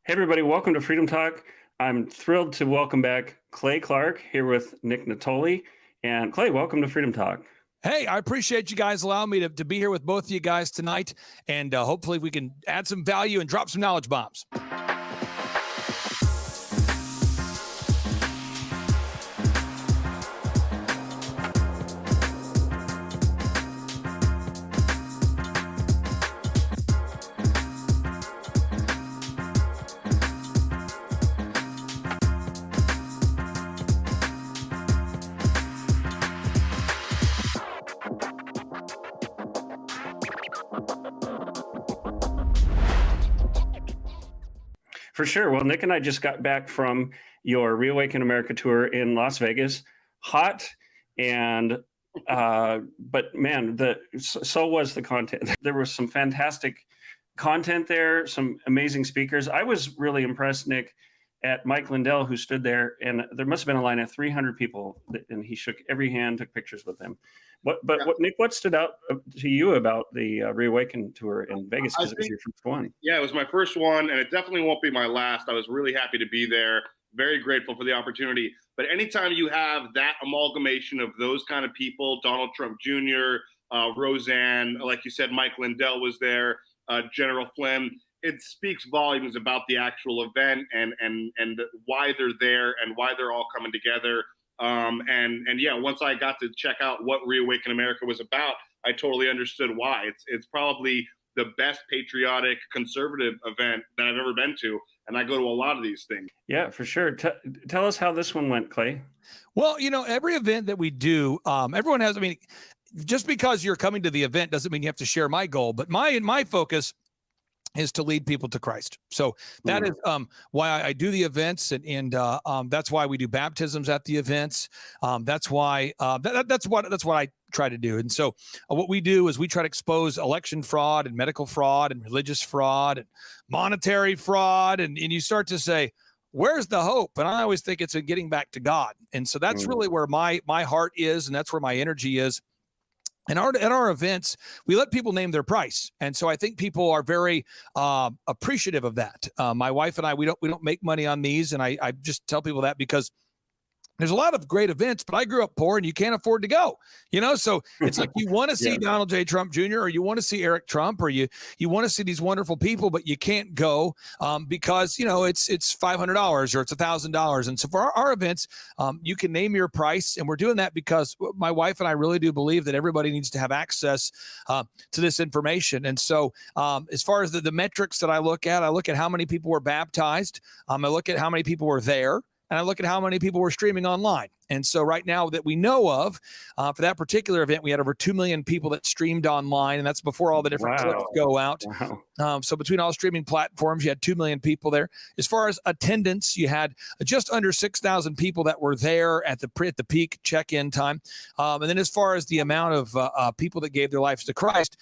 Hey, everybody, welcome to Freedom Talk. I'm thrilled to welcome back Clay Clark here with Nick Nittoli. And Clay, welcome to Freedom Talk. Hey, I appreciate you guys allowing me to be here with both of you guys tonight. And hopefully we can add some value and drop some knowledge bombs. For sure. Well, Nick and I just got back from your ReAwaken America tour in Las Vegas. Hot and but man, so was the content. There was some fantastic content there, some amazing speakers. I was really impressed, Nick, at Mike Lindell, who stood there, and there must have been a line of 300 people, and he shook every hand, took pictures with them. Nick, what stood out to you about the ReAwaken tour in Vegas? Because it was your first one. Yeah, it was my first one, and it definitely won't be my last. I was really happy to be there. Very grateful for the opportunity. But anytime you have that amalgamation of those kind of people, Donald Trump Jr., Roseanne, like you said, Mike Lindell was there, General Flynn, it speaks volumes about the actual event and why they're there and why they're all coming together. And yeah, once I got to check out what ReAwaken America was about, I totally understood why. It's probably the best patriotic conservative event that I've ever been to. And I go to a lot of these things. Yeah, for sure. Tell us how this one went, Clay. Well, every event that we do, everyone has, just because you're coming to the event doesn't mean you have to share my goal, but my focus is to lead people to Christ. So that is why I do the events, and that's why we do baptisms at the events. That's why that's what I try to do. And so what we do is we try to expose election fraud and medical fraud and religious fraud and monetary fraud, and you start to say, where's the hope? And I always think it's in getting back to God. And so that's really where my heart is, and that's where my energy is. And at our events, we let people name their price, and so I think people are very appreciative of that. My wife and I, we don't make money on these, and I just tell people that because there's a lot of great events, but I grew up poor and you can't afford to go, so it's like you want to see Donald J. Trump Jr. or you want to see Eric Trump or you want to see these wonderful people, but you can't go because, it's $500 or it's $1,000. And so for our events, you can name your price. And we're doing that because my wife and I really do believe that everybody needs to have access to this information. And so as far as the metrics that I look at how many people were baptized. I look at how many people were there. And I look at how many people were streaming online. And so right now that we know of, for that particular event, we had over 2 million people that streamed online. And that's before all the different clips go out. Wow. So between all streaming platforms, you had 2 million people there. As far as attendance, you had just under 6,000 people that were there at the peak check-in time. And then as far as the amount of people that gave their lives to Christ,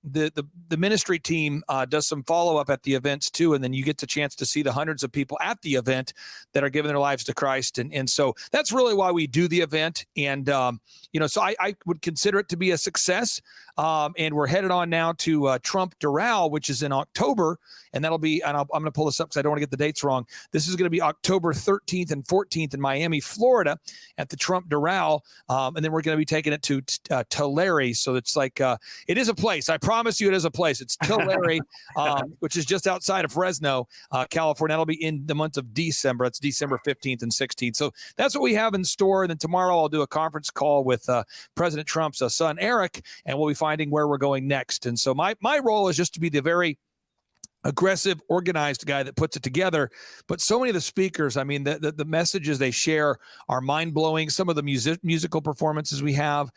the ministry team does some follow-up at the events too, and then you get the chance to see the hundreds of people at the event that are giving their lives to Christ, and so that's really why we do the event. And so I would consider it to be a success. And we're headed on now to Trump Doral, which is in October, and that'll be, and I'm going to pull this up because I don't want to get the dates wrong. This is going to be October 13th and 14th in Miami, Florida, at the Trump Doral, and then we're going to be taking it to Tulare. So it's like it is a place. I promise you, it is a place. It's Tulare, which is just outside of Fresno, California. That'll be in the month of December. It's December 15th and 16th. So that's what we have in store. And then tomorrow I'll do a conference call with President Trump's son, Eric, and we'll be finding where we're going next. And so my role is just to be the very aggressive, organized guy that puts it together. But so many of the speakers, the messages they share are mind-blowing. Some of the musical performances we have,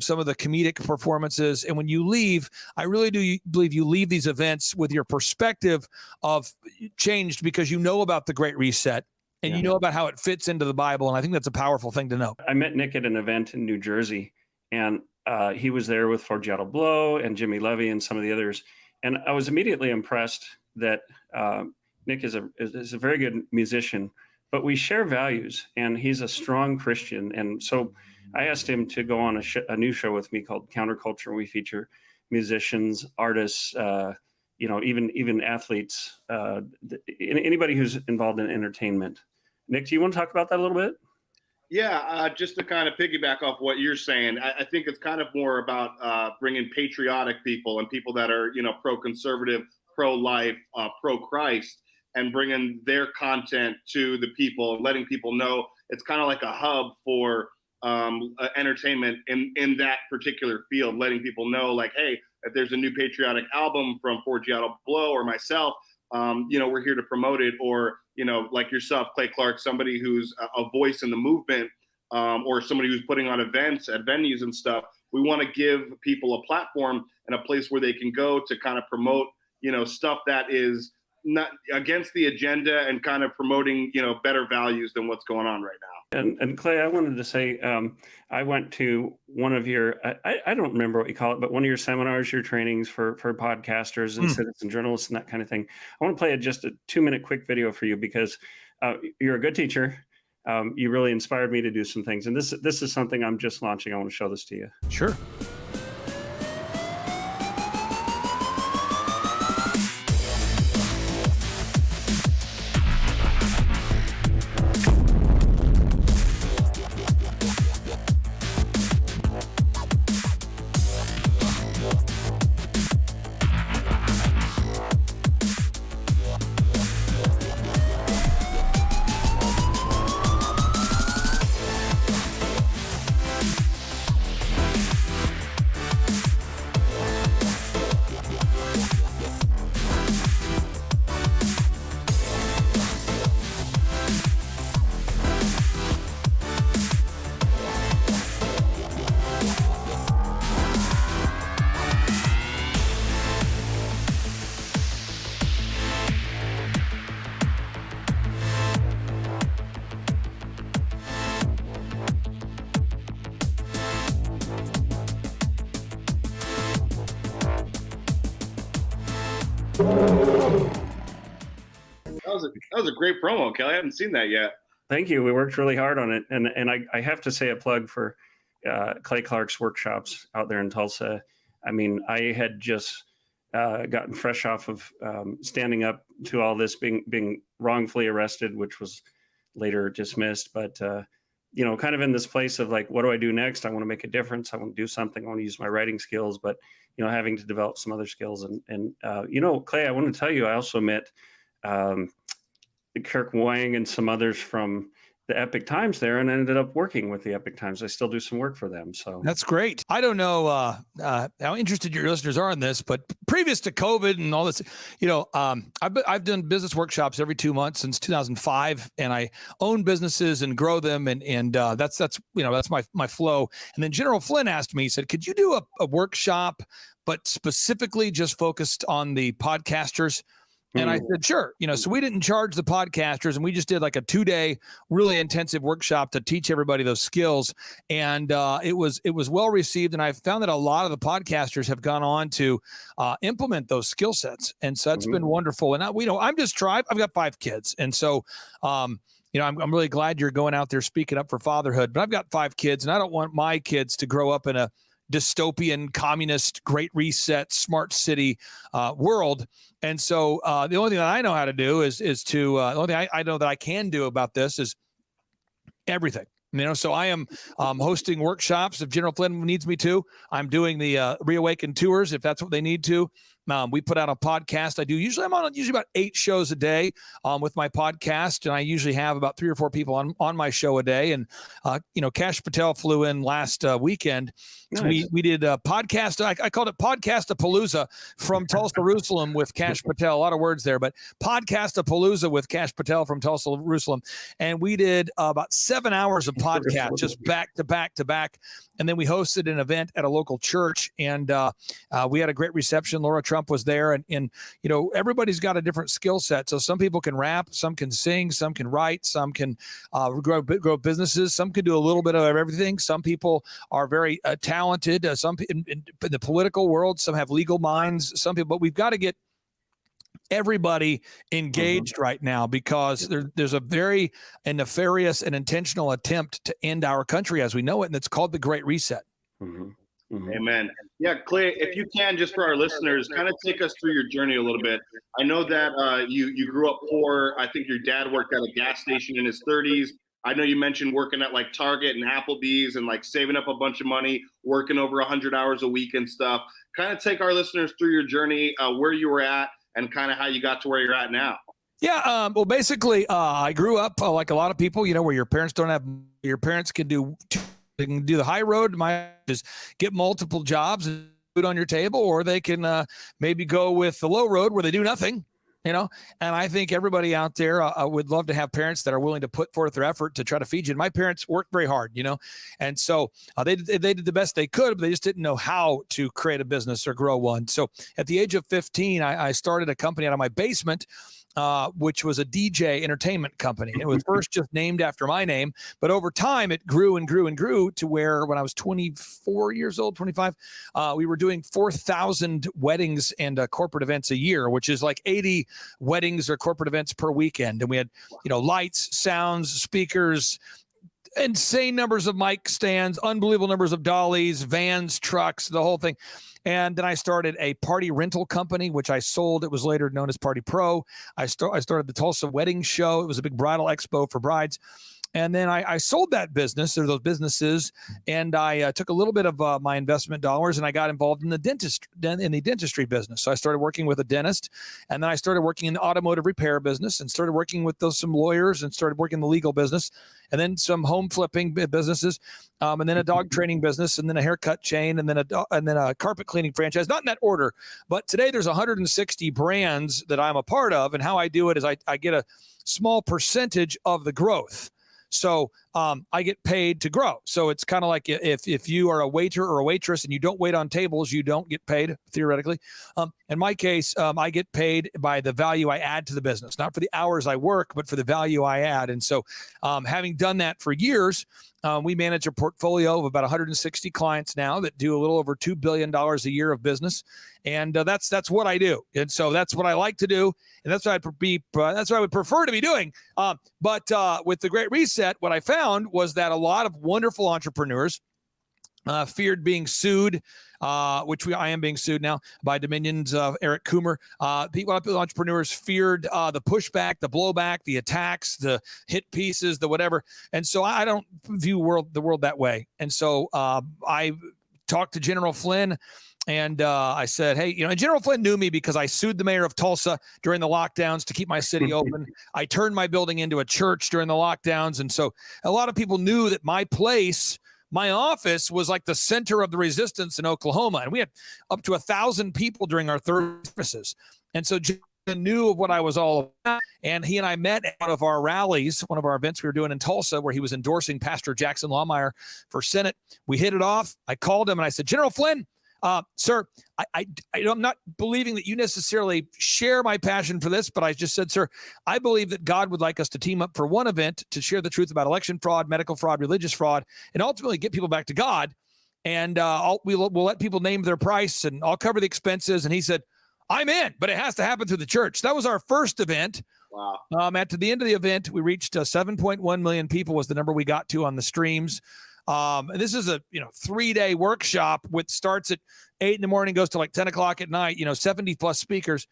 some of the comedic performances. And when you leave, I really do believe you leave these events with your perspective of changed because you know about the Great Reset and you know about how it fits into the Bible. And I think that's a powerful thing to know. I met Nick at an event in New Jersey, and he was there with Forgiato Blow and Jimmy Levy and some of the others. And I was immediately impressed that Nick is a very good musician, but we share values, and he's a strong Christian. And so I asked him to go on a new show with me called Counterculture. We feature musicians, artists, even athletes, anybody who's involved in entertainment. Nick, do you want to talk about that a little bit? Yeah, just to kind of piggyback off what you're saying, I think it's kind of more about bringing patriotic people and people that are, pro-conservative, pro-life, pro-Christ, and bringing their content to the people and letting people know it's kind of like a hub for entertainment in that particular field, letting people know, like, hey, if there's a new patriotic album from 4G Auto Blow or myself, we're here to promote it. Or, like yourself, Clay Clark, somebody who's a voice in the movement, or somebody who's putting on events at venues and stuff. We want to give people a platform and a place where they can go to kind of promote, stuff that is not against the agenda and kind of promoting, better values than what's going on right now. And Clay, I wanted to say, I went to one of your, I don't remember what you call it, but one of your seminars, your trainings for podcasters and citizen journalists and that kind of thing. I want to play just a 2-minute quick video for you because you're a good teacher. You really inspired me to do some things. And this is something I'm just launching. I want to show this to you. Sure. That was a great promo, Kelly. I haven't seen that yet. Thank you. We worked really hard on it. And I have to say a plug for Clay Clark's workshops out there in Tulsa. I mean, I had just gotten fresh off of standing up to all this, being wrongfully arrested, which was later dismissed. But, kind of in this place of like, what do I do next? I want to make a difference. I want to do something. I want to use my writing skills, but, having to develop some other skills. And Clay, I want to tell you, I also met Kirk Wang and some others from the Epic Times there, and ended up working with the Epic Times. I still do some work for them. So that's great. I don't know how interested your listeners are in this, but previous to COVID and all this, I've done business workshops every 2 months since 2005, and I own businesses and grow them, and that's my flow. And then General Flynn asked me, he said, "Could you do a workshop, but specifically just focused on the podcasters?" And I said, sure. So we didn't charge the podcasters, and we just did like a 2-day really intensive workshop to teach everybody those skills. And it was well received. And I found that a lot of the podcasters have gone on to implement those skill sets. And so that's been wonderful. And I've got 5 kids. And so, I'm really glad you're going out there speaking up for fatherhood, but I've got 5 kids, and I don't want my kids to grow up in a dystopian, communist, great reset, smart city world. And so the only thing that I know how to do is to the only thing I know that I can do about this is everything. So I am hosting workshops if General Flynn needs me to. I'm doing the ReAwaken tours if that's what they need to. We put out a podcast. I'm on usually about 8 shows a day with my podcast, and I usually have about 3 or 4 people on my show a day. And Kash Patel flew in last weekend. Nice. So we did a podcast. I called it Podcast-a-Palooza from Tulsa, Jerusalem with Kash Patel. A lot of words there, but Podcast-a-Palooza with Kash Patel from Tulsa, Jerusalem. And we did about 7 hours of podcast just back to back to back. And then we hosted an event at a local church, and we had a great reception. Laura Trump was there, and everybody's got a different skill set. So some people can rap, some can sing, some can write, some can grow businesses, some can do a little bit of everything. Some people are very talented. Some in the political world, some have legal minds. Some people, but we've got to get everybody engaged right now, because there's a very nefarious and intentional attempt to end our country as we know it, and it's called the Great Reset. Amen. Yeah, Clay, if you can, just for our listeners, kind of take us through your journey a little bit. I know that you grew up poor. I think your dad worked at a gas station in his 30s. I know you mentioned working at like Target and Applebee's and like saving up a bunch of money, working over 100 hours a week and stuff. Kind of take our listeners through your journey, where you were at, and kind of how you got to where you're at now. Yeah. Well, basically, I grew up like a lot of people, where your parents they can do the high road, just get multiple jobs and food on your table, or they can maybe go with the low road where they do nothing, and I think everybody out there would love to have parents that are willing to put forth their effort to try to feed you. And my parents worked very hard, and so they did the best they could, but they just didn't know how to create a business or grow one. So at the age of 15, I started a company out of my basement, which was a DJ entertainment company. It was first just named after my name, but over time it grew and grew and grew to where when I was 24 years old, 25, we were doing 4,000 weddings and corporate events a year, which is like 80 weddings or corporate events per weekend. And we had, lights, sounds, speakers, insane numbers of mic stands, unbelievable numbers of dollies, vans, trucks, the whole thing. And then I started a party rental company, which I sold. It was later known as Party Pro. I started the Tulsa Wedding Show. It was a big bridal expo for brides. And then I sold that business or those businesses, and I took a little bit of my investment dollars and I got involved in the dentistry business. So I started working with a dentist, and then I started working in the automotive repair business, and started working with some lawyers, and started working in the legal business, and then some home flipping businesses, and then a dog training business, and then a haircut chain, and then a carpet cleaning franchise. Not in that order, but today there's 160 brands that I'm a part of, and how I do it is I get a small percentage of the growth. So I get paid to grow. So it's kind of like if you are a waiter or a waitress and you don't wait on tables, you don't get paid, theoretically. In my case, I get paid by the value I add to the business, not for the hours I work, but for the value I add. And so having done that for years, we manage a portfolio of about 160 clients now that do a little over $2 billion a year of business. And that's what I do. And so that's what I like to do. And that's what that's what I would prefer to be doing. But with the Great Reset, what I found was that a lot of wonderful entrepreneurs feared being sued, which I am being sued now by Dominion's Eric Coomer. Entrepreneurs feared the pushback, the blowback, the attacks, the hit pieces, the whatever. And so I don't view the world that way. And so I talked to General Flynn. And I said, hey, General Flynn knew me because I sued the mayor of Tulsa during the lockdowns to keep my city open. I turned my building into a church during the lockdowns. And so a lot of people knew that my office was like the center of the resistance in Oklahoma. And we had up to 1,000 people during our third services. And so General knew of what I was all about. And he and I met out of our rallies, one of our events we were doing in Tulsa, where he was endorsing Pastor Jackson Lawmeyer for Senate. We hit it off. I called him and I said, General Flynn, sir, I'm not believing that you necessarily share my passion for this, but I just said, sir, I believe that God would like us to team up for one event to share the truth about election fraud, medical fraud, religious fraud, and ultimately get people back to God. And we'll let people name their price, and I'll cover the expenses. And he said, I'm in, but it has to happen through the church. That was our first event. Wow. At the end of the event, we reached 7.1 million people was the number we got to on the streams. And this is a 3-day workshop which starts at 8 in the morning, goes to like 10 o'clock at night, 70 plus speakers.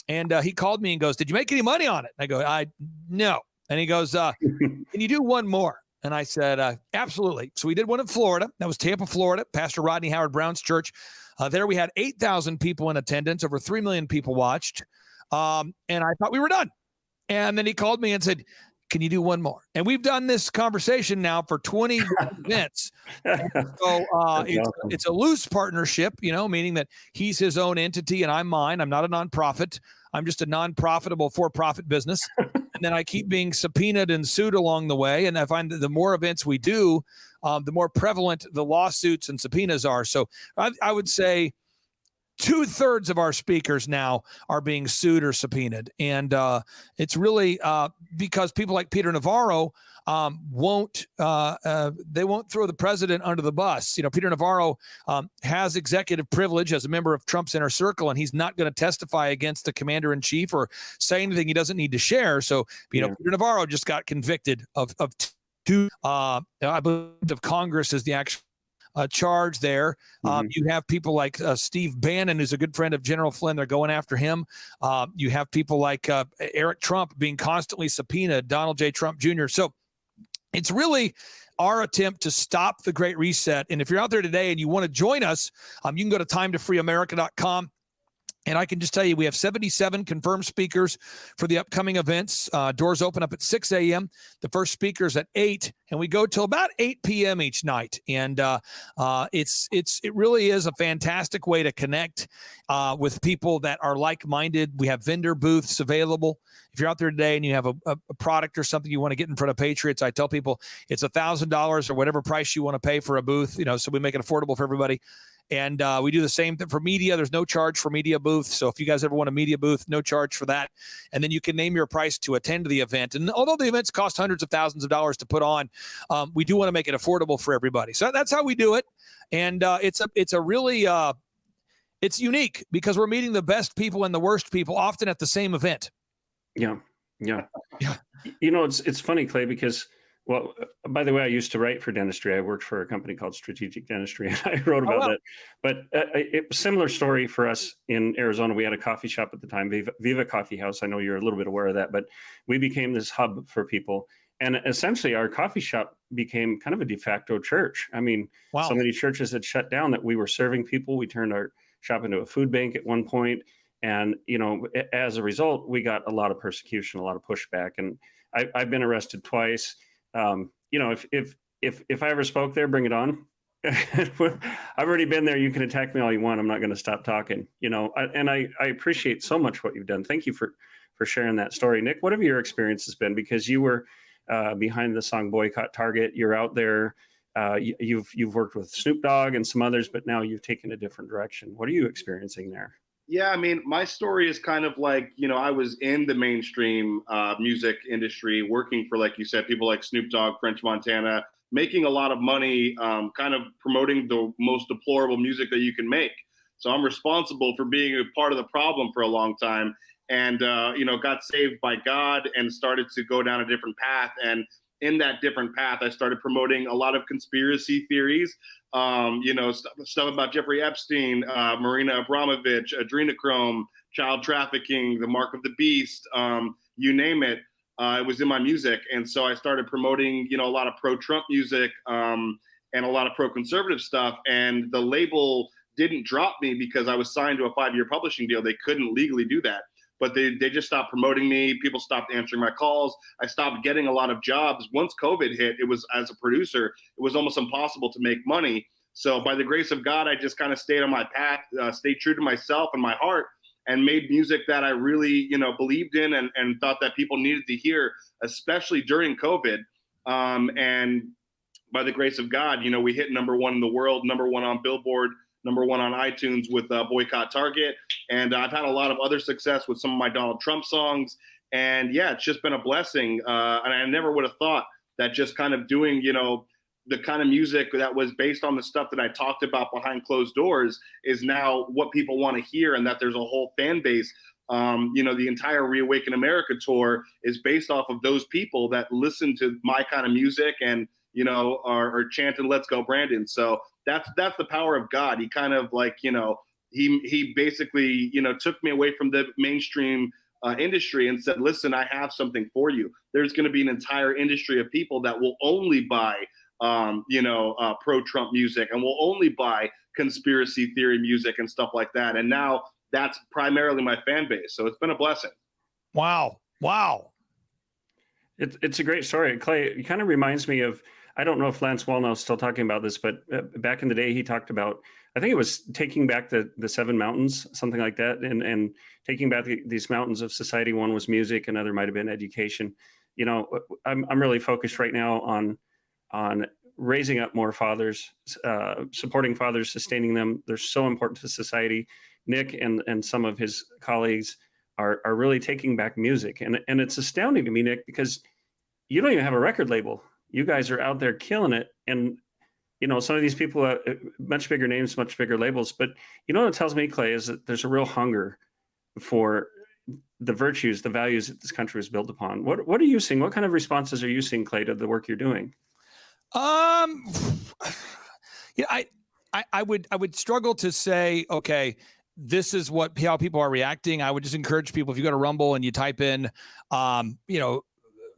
And he called me and goes, did you make any money on it? I go, no. And he goes, can you do one more? And I said, absolutely. So we did one in Florida. That was Tampa, Florida, Pastor Rodney Howard Brown's church. There we had 8,000 people in attendance. Over 3 million people watched. And I thought we were done. And then he called me and said, can you do one more? And we've done this conversation now for 20 events. So it's a loose partnership, meaning that he's his own entity and I'm mine. I'm not a nonprofit. I'm just a non-profitable for-profit business. And then I keep being subpoenaed and sued along the way. And I find that the more events we do, the more prevalent the lawsuits and subpoenas are. So I would say 2/3 of our speakers now are being sued or subpoenaed. And it's really because people like Peter Navarro won't throw the president under the bus. Peter Navarro has executive privilege as a member of Trump's inner circle, and he's not going to testify against the commander in chief or say anything he doesn't need to share. So, Peter Navarro just got convicted of two, I believe, of Congress is the actual charge there. You have people like Steve Bannon, who's a good friend of General Flynn. They're going after him. You have people like Eric Trump being constantly subpoenaed, Donald J. Trump Jr. So it's really our attempt to stop the Great Reset. And if you're out there today and you want to join us, you can go to timetofreeamerica.com. And I can just tell you, we have 77 confirmed speakers for the upcoming events. Doors open up at 6 a.m. The first speaker's at 8, and we go till about 8 p.m. each night. And it really is a fantastic way to connect with people that are like-minded. We have vendor booths available. If you're out there today and you have a product or something you want to get in front of Patriots, I tell people it's $1,000 or whatever price you want to pay for a booth. So we make it affordable for everybody. And we do the same thing for media. There's no charge for media booths. So if you guys ever want a media booth, no charge for that. And then you can name your price to attend the event. And although the events cost hundreds of thousands of dollars to put on, we do want to make it affordable for everybody. So that's how we do it. And it's a really it's unique because we're meeting the best people and the worst people often at the same event. Yeah. It's funny, Clay, because well, by the way, I used to write for dentistry. I worked for a company called Strategic Dentistry, and I wrote about that. But it was a similar story for us in Arizona. We had a coffee shop at the time, Viva Coffee House. I know you're a little bit aware of that, but we became this hub for people. And essentially, our coffee shop became kind of a de facto church. I mean, so many churches had shut down that we were serving people. We turned our shop into a food bank at one point. And, as a result, we got a lot of persecution, a lot of pushback. And I've been arrested twice. If I ever spoke there, bring it on. I've already been there. You can attack me all you want. I'm not going to stop talking, and I appreciate so much what you've done. Thank you for sharing that story. Nick, what have your experiences been? Because you were behind the song Boycott Target. You're out there. You've worked with Snoop Dogg and some others, but now you've taken a different direction. What are you experiencing there? Yeah, I mean, my story is kind of like, I was in the mainstream music industry working for, like you said, people like Snoop Dogg, French Montana, making a lot of money, kind of promoting the most deplorable music that you can make. So I'm responsible for being a part of the problem for a long time and, got saved by God and started to go down a different path. And in that different path, I started promoting a lot of conspiracy theories, stuff about Jeffrey Epstein, Marina Abramovich, adrenochrome, child trafficking, the mark of the beast, you name it. It was in my music. And so I started promoting, a lot of pro-Trump music and a lot of pro-conservative stuff. And the label didn't drop me because I was signed to a 5-year publishing deal. They couldn't legally do that. But they just stopped promoting me. People stopped answering my calls. I stopped getting a lot of jobs. Once COVID hit, it was, as a producer, it was almost impossible to make money. So by the grace of God, I just kind of stayed on my path, stayed true to myself and my heart, and made music that I really, believed in and thought that people needed to hear, especially during COVID. And by the grace of God, we hit #1 in the world, #1 on Billboard, #1 on iTunes with Boycott Target. And I've had a lot of other success with some of my Donald Trump songs. And yeah, it's just been a blessing. And I never would have thought that just kind of doing, the kind of music that was based on the stuff that I talked about behind closed doors is now what people want to hear, and that there's a whole fan base. The entire ReAwaken America tour is based off of those people that listen to my kind of music and, are chanting "Let's Go Brandon." So that's the power of God. He kind of like, he basically, took me away from the mainstream industry and said, listen, I have something for you. There's going to be an entire industry of people that will only buy, pro-Trump music and will only buy conspiracy theory music and stuff like that. And now that's primarily my fan base. So it's been a blessing. Wow. It's a great story. Clay, it kind of reminds me of, I don't know if Lance Wallnau is still talking about this, but back in the day, he talked about, I think it was taking back the 7 mountains, something like that, and taking back these mountains of society. One was music, another might have been education. I'm really focused right now on raising up more fathers, supporting fathers, sustaining them. They're so important to society. Nick and some of his colleagues are really taking back music. And it's astounding to me, Nick, because you don't even have a record label. You guys are out there killing it. And, some of these people are much bigger names, much bigger labels. But what it tells me, Clay, is that there's a real hunger for the virtues, the values that this country was built upon. What are you seeing? What kind of responses are you seeing, Clay, to the work you're doing? Yeah, I would struggle to say, okay, this is how people are reacting. I would just encourage people, if you go to Rumble and you type in,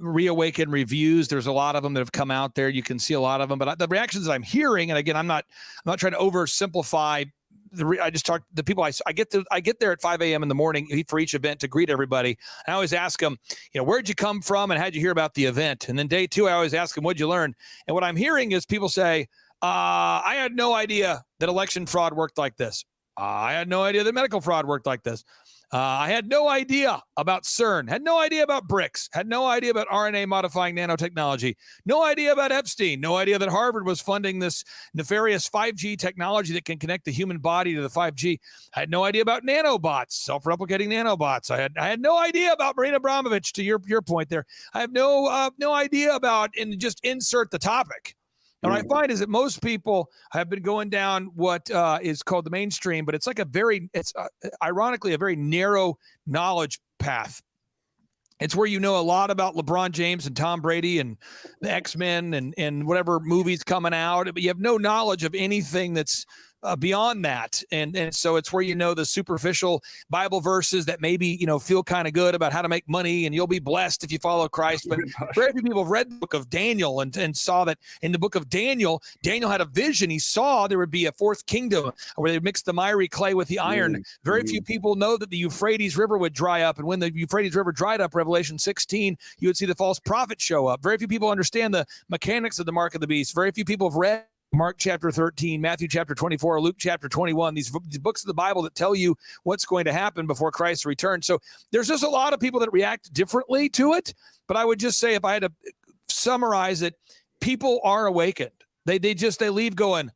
ReAwaken reviews, there's a lot of them that have come out there. You can see a lot of them, but the reactions I'm hearing, and again, I'm not trying to oversimplify. I just talk the people I get there at 5 a.m. in the morning for each event to greet everybody. I always ask them, where'd you come from and how'd you hear about the event? And then day 2, I always ask them, what'd you learn? And what I'm hearing is people say, I had no idea that election fraud worked like this. I had no idea that medical fraud worked like this. I had no idea about CERN, had no idea about BRICS, had no idea about RNA modifying nanotechnology, no idea about Epstein, no idea that Harvard was funding this nefarious 5G technology that can connect the human body to the 5G. I had no idea about nanobots, self-replicating nanobots. I had no idea about Marina Abramovich, to your point there. I have no idea about, and just insert the topic. And what I find is that most people have been going down what is called the mainstream, but it's like ironically a very narrow knowledge path. It's where you know a lot about LeBron James and Tom Brady and the X-Men and whatever movies coming out, but you have no knowledge of anything that's beyond that. And so it's where the superficial Bible verses that maybe, feel kind of good about how to make money and you'll be blessed if you follow Christ. But very few people have read the book of Daniel and saw that in the book of Daniel had a vision. He saw there would be a fourth kingdom where they mix the miry clay with the iron. Very few people know that the Euphrates River would dry up. And when the Euphrates River dried up, Revelation 16, you would see the false prophet show up. Very few people understand the mechanics of the mark of the beast. Very few people have read Mark chapter 13, Matthew chapter 24, Luke chapter 21, these books of the Bible that tell you what's going to happen before Christ returns. So there's just a lot of people that react differently to it. But I would just say, if I had to summarize it, people are awakened. They leave going,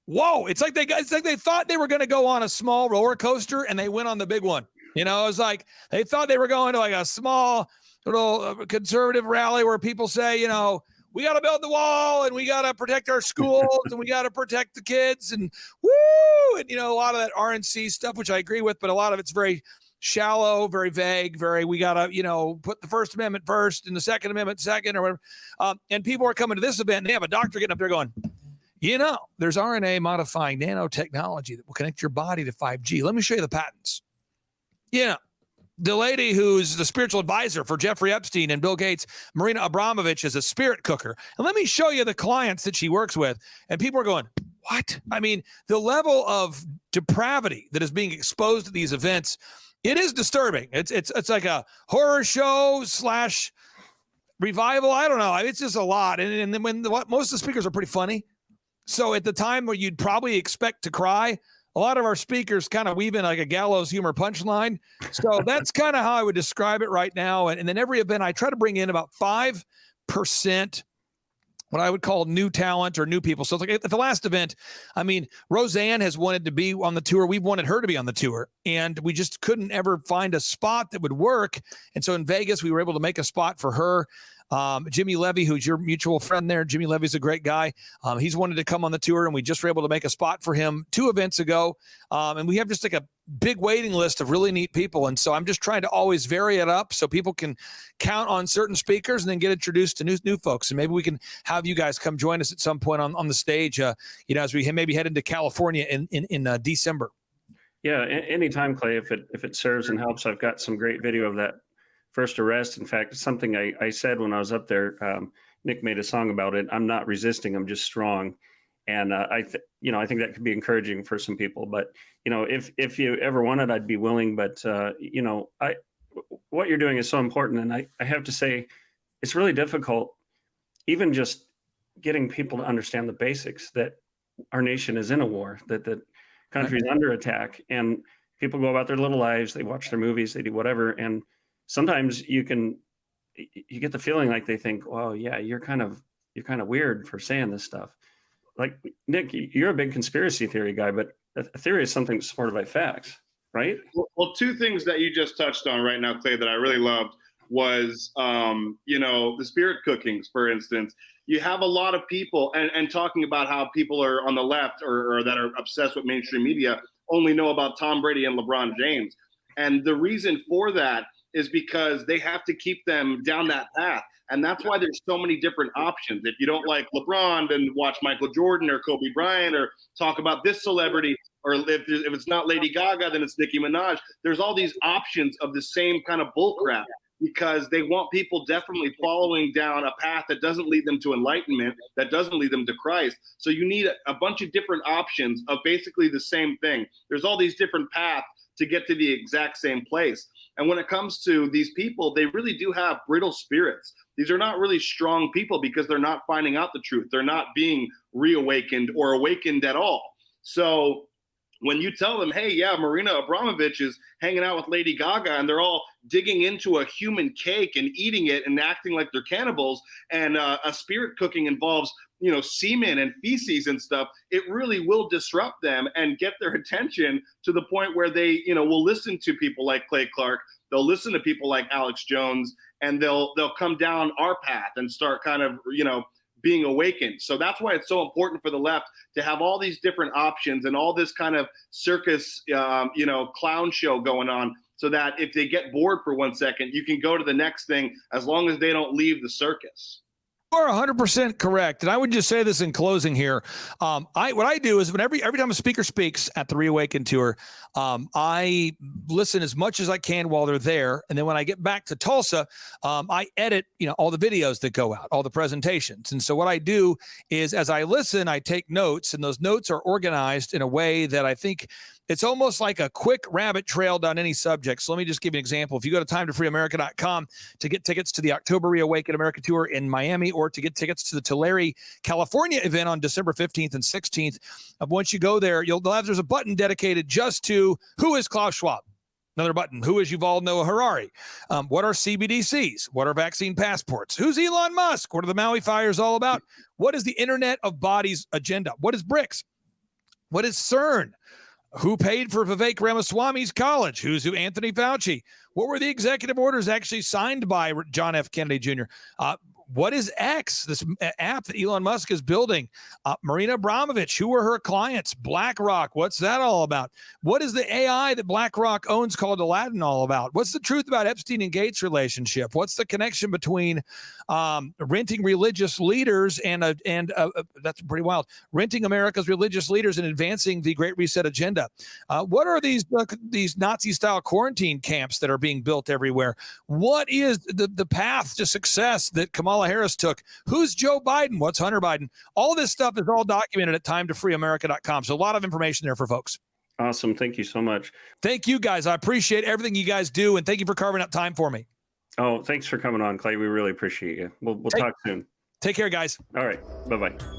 whoa. It's like they thought they were going to go on a small roller coaster and they went on the big one. It's like they thought they were going to like a small little conservative rally where people say, we got to build the wall and we got to protect our schools and we got to protect the kids and woo. And, a lot of that RNC stuff, which I agree with, but a lot of it's very shallow, very vague, we got to, put the First Amendment first and the Second Amendment second or whatever. And people are coming to this event and they have a doctor getting up there going, there's RNA modifying nanotechnology that will connect your body to 5G. Let me show you the patents. The lady who's the spiritual advisor for Jeffrey Epstein and Bill Gates, Marina Abramovich, is a spirit cooker. And let me show you the clients that she works with. And people are going, what? I mean, the level of depravity that is being exposed at these events, it is disturbing. It's like a horror show / revival. I don't know. It's just a lot. And then most of the speakers are pretty funny. So at the time where you'd probably expect to cry, a lot of our speakers kind of weave in like a gallows humor punchline. So that's kind of how I would describe it right now. And then every event, I try to bring in about 5% what I would call new talent or new people. So it's like at the last event, Roseanne has wanted to be on the tour. We've wanted her to be on the tour, and we just couldn't ever find a spot that would work. And so in Vegas, we were able to make a spot for her. Jimmy Levy, who's your mutual friend there. Jimmy Levy's a great guy. He's wanted to come on the tour, and we just were able to make a spot for him 2 events ago. And we have just like a big waiting list of really neat people. And so I'm just trying to always vary it up so people can count on certain speakers and then get introduced to new folks. And maybe we can have you guys come join us at some point on the stage, as we maybe head into California in December. Yeah, anytime, Clay, if it serves and helps. I've got some great video of that first arrest. In fact, something I said when I was up there, Nick made a song about it. I'm not resisting, I'm just strong. And I think that could be encouraging for some people. But, if you ever wanted, I'd be willing. But, what you're doing is so important. And I have to say, it's really difficult, even just getting people to understand the basics, that our nation is in a war, that the country is under attack. And people go about their little lives, they watch their movies, they do whatever. And sometimes you get the feeling like they think, well, yeah, you're kind of weird for saying this stuff. Like, Nick, you're a big conspiracy theory guy, but a theory is something supported by facts, right? Well, 2 things that you just touched on right now, Clay, that I really loved was, the spirit cookings, for instance. You have a lot of people, and talking about how people are on the left or that are obsessed with mainstream media only know about Tom Brady and LeBron James. And the reason for that is because they have to keep them down that path. And that's why there's so many different options. If you don't like LeBron, then watch Michael Jordan or Kobe Bryant, or talk about this celebrity. Or if it's not Lady Gaga, then it's Nicki Minaj. There's all these options of the same kind of bullcrap, because they want people definitely following down a path that doesn't lead them to enlightenment, that doesn't lead them to Christ. So you need a bunch of different options of basically the same thing. There's all these different paths to get to the exact same place. And when it comes to these people, they really do have brittle spirits. These are not really strong people because they're not finding out the truth. They're not being reawakened or awakened at all. So when you tell them, hey, yeah, Marina Abramovich is hanging out with Lady Gaga, and they're all digging into a human cake and eating it and acting like they're cannibals, and a spirit cooking involves, semen and feces and stuff, it really will disrupt them and get their attention to the point where they, will listen to people like Clay Clark. They'll listen to people like Alex Jones, and they'll come down our path and start kind of, being awakened. So that's why it's so important for the left to have all these different options and all this kind of circus, clown show going on, so that if they get bored for 1 second, you can go to the next thing, as long as they don't leave the circus. You are 100% correct. And I would just say this in closing here. What I do is every time a speaker speaks at the ReAwaken Tour, I listen as much as I can while they're there. And then when I get back to Tulsa, I edit, all the videos that go out, all the presentations. And so what I do is, as I listen, I take notes, and those notes are organized in a way that I think it's almost like a quick rabbit trail down any subject. So let me just give you an example. If you go to timetofreeamerica.com to get tickets to the October ReAwaken America Tour in Miami, or to get tickets to the Tulare, California event on December 15th and 16th, once you go there, there's a button dedicated just to who is Klaus Schwab. Another button, who is Yuval Noah Harari? What are CBDCs? What are vaccine passports? Who's Elon Musk? What are the Maui fires all about? What is the Internet of Bodies agenda? What is BRICS? What is CERN? Who paid for Vivek Ramaswamy's college? Who's Anthony Fauci? What were the executive orders actually signed by John F. Kennedy Jr.? What is X, this app that Elon Musk is building? Marina Abramovich, who are her clients? BlackRock, what's that all about? What is the AI that BlackRock owns called Aladdin all about? What's the truth about Epstein and Gates' relationship? What's the connection between renting religious leaders and that's pretty wild, renting America's religious leaders and advancing the Great Reset agenda? What are these Nazi-style quarantine camps that are being built everywhere? What is the path to success that Kamala Harris took? Who's Joe Biden? What's Hunter Biden? All this stuff is all documented at timetofreeamerica.com. So a lot of information there for folks. Awesome. Thank you so much. Thank you, guys. I appreciate everything you guys do, and thank you for carving out time for me. Oh, thanks for coming on, Clay. We really appreciate you. We'll talk soon. Take care, guys. All right. Bye-bye.